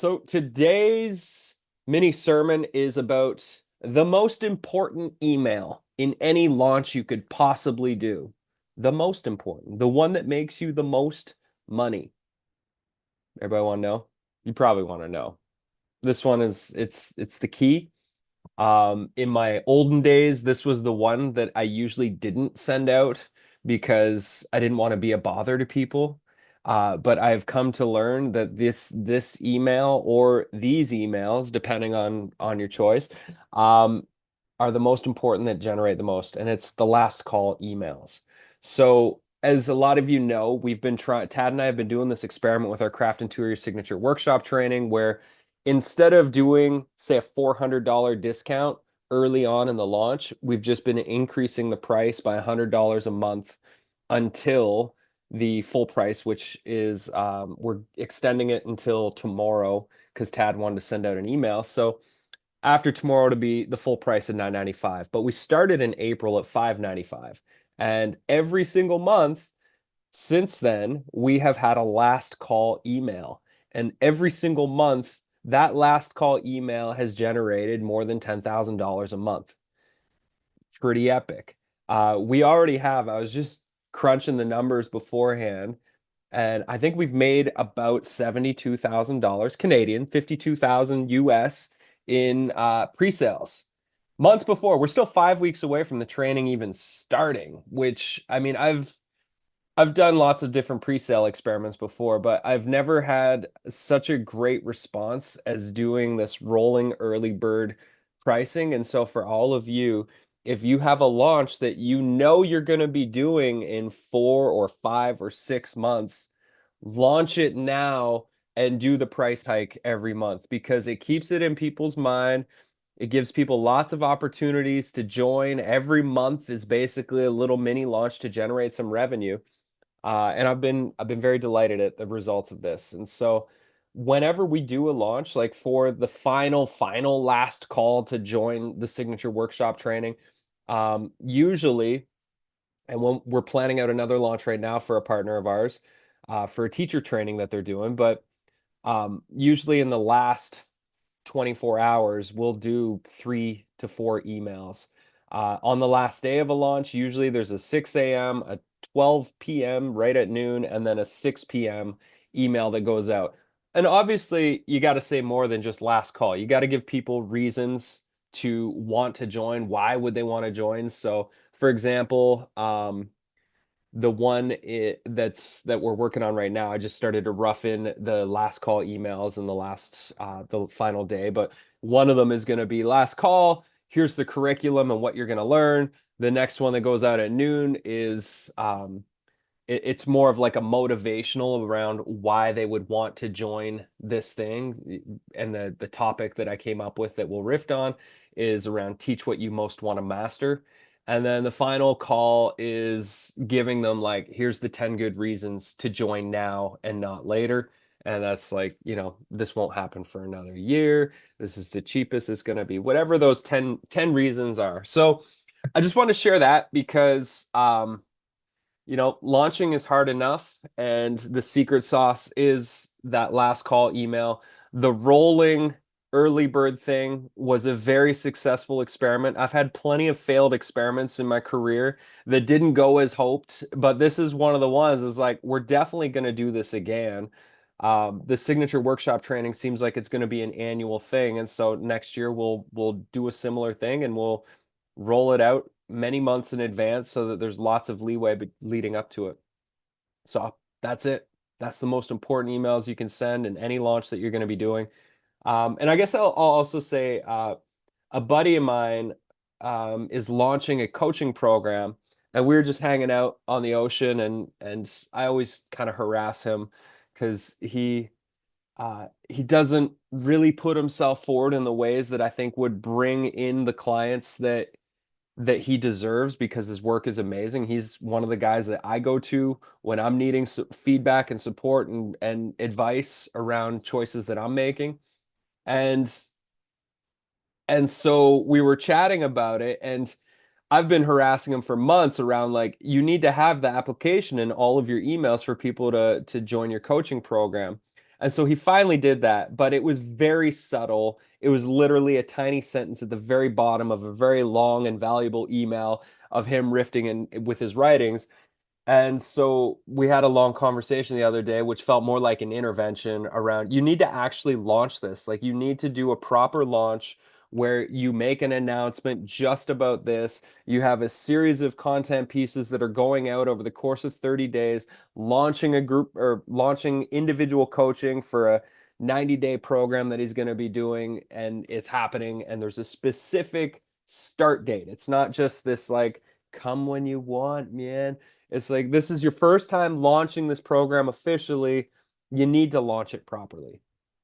So today's mini sermon is about the most important email in any launch you could possibly do. The most important, the one that makes you the most money. Everybody want to know? You probably want to know. This one is it's the key. In my olden days, this was the one that I usually didn't send out because I didn't want to be a bother to people. But I've come to learn that this email or these emails, depending on your choice, um, are the most important that generate the most, and it's the last call emails. So, as a lot of you know, we've been trying, Tad and I have been doing this experiment with our Craft Into Your Signature workshop training where instead of doing, say, a $400 discount early on in the launch, we've just been increasing the price by $100 a month until the full price, which is we're extending it until tomorrow because Tad wanted to send out an email. So after tomorrow to be the full price of $9.95. But we started in April at $5.95. And every single month since then, we have had a last call email. And every single month, that last call email has generated more than $10,000 a month. Pretty epic. We already have, I was just crunching the numbers beforehand, and I think we've made about $72,000 Canadian, 52,000 US in pre-sales. Months before, we're still 5 weeks away from the training even starting, which I mean, I've done lots of different pre-sale experiments before, but I've never had such a great response as doing this rolling early bird pricing. And so for all of you, if you have a launch that you know you're going to be doing in 4 or 5 or 6 months, launch it now and do the price hike every month because it keeps it in people's mind. It gives people lots of opportunities to join. Every month is basically a little mini launch to generate some revenue. And I've been very delighted at the results of this. And so whenever we do a launch, like for the final last call to join the signature workshop training, usually, and when we're planning out another launch right now for a partner of ours, for a teacher training that they're doing, but usually in the last 24 hours, we'll do 3 to 4 emails. On the last day of a launch, usually there's a 6 a.m., a 12 p.m. right at noon, and then a 6 p.m. email that goes out. And obviously, you got to say more than just last call. You got to give people reasons to want to join. Why would they want to join? So, for example, the one that we're working on right now, I just started to rough in the last call emails in the final day, but one of them is going to be last call. Here's the curriculum and what you're going to learn. The next one that goes out at noon is it's more of like a motivational around why they would want to join this thing. And the topic that I came up with that we'll riff on is around teach what you most want to master. And then the final call is giving them like, here's the 10 good reasons to join now and not later. And that's like, this won't happen for another year. This is the cheapest it's going to be, whatever those 10 reasons are. So I just want to share that because launching is hard enough, and the secret sauce is that last call email. The rolling early bird thing was a very successful experiment. I've had plenty of failed experiments in my career that didn't go as hoped, but this is one of the ones is like, we're definitely going to do this again. The signature workshop training seems like it's going to be an annual thing, and so next year we'll do a similar thing and we'll roll it out many months in advance so that there's lots of leeway leading up to it. So that's it. That's the most important emails you can send in any launch that you're going to be doing. And I guess I'll also say a buddy of mine is launching a coaching program, and we were just hanging out on the ocean, and I always kind of harass him because he doesn't really put himself forward in the ways that I think would bring in the clients that he deserves because his work is amazing. He's one of the guys that I go to when I'm needing feedback and support and advice around choices that I'm making. And and so we were chatting about it, and I've been harassing him for months around like, you need to have the application in all of your emails for people to join your coaching program. And so he finally did that, but it was very subtle. It was literally a tiny sentence at the very bottom of a very long and valuable email of him riffing with his writings. And so we had a long conversation the other day, which felt more like an intervention around you need to actually launch this. Like you need to do a proper launch where you make an announcement just about this. You have a series of content pieces that are going out over the course of 30 days, launching a group or launching individual coaching for a 90-day program that he's going to be doing. And it's happening. And there's a specific start date. It's not just this like, come when you want, man. It's like this is your first time launching this program officially. You need to launch it properly.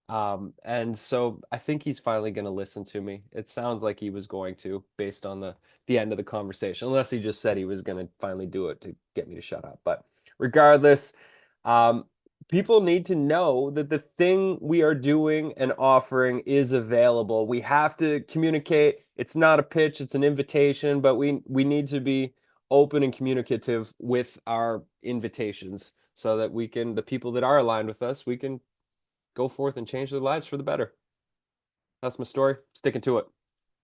And so I think he's finally going to listen to me. It sounds like he was going to, based on the end of the conversation, unless he just said he was going to finally do it to get me to shut up. But regardless, um, people need to know that the thing we are doing and offering is available. We have to communicate. It's not a pitch, it's an invitation, but we need to be open and communicative with our invitations so that we can, the people that are aligned with us, we can go forth and change their lives for the better. That's my story. Sticking to it.